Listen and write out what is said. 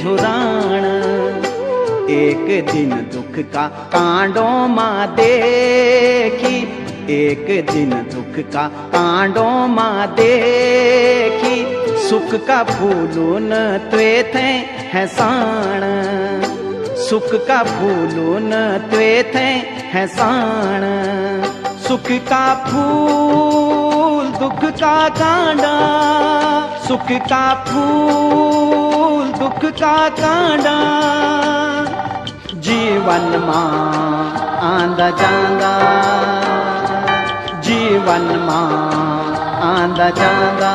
झुराण। एक दिन दुख का कांडों माँ देखी, एक दिन दुख का कांडों माँ देखी, सुख का फूलून त्वे थे है साण, सुख का फूलून त्वे थे है साण। सुख का फूल दुख का कांडा, सुख का फूल दुख का कांडा, जीवन मां आंदा जांदा, जीवन मां आंदा जांदा।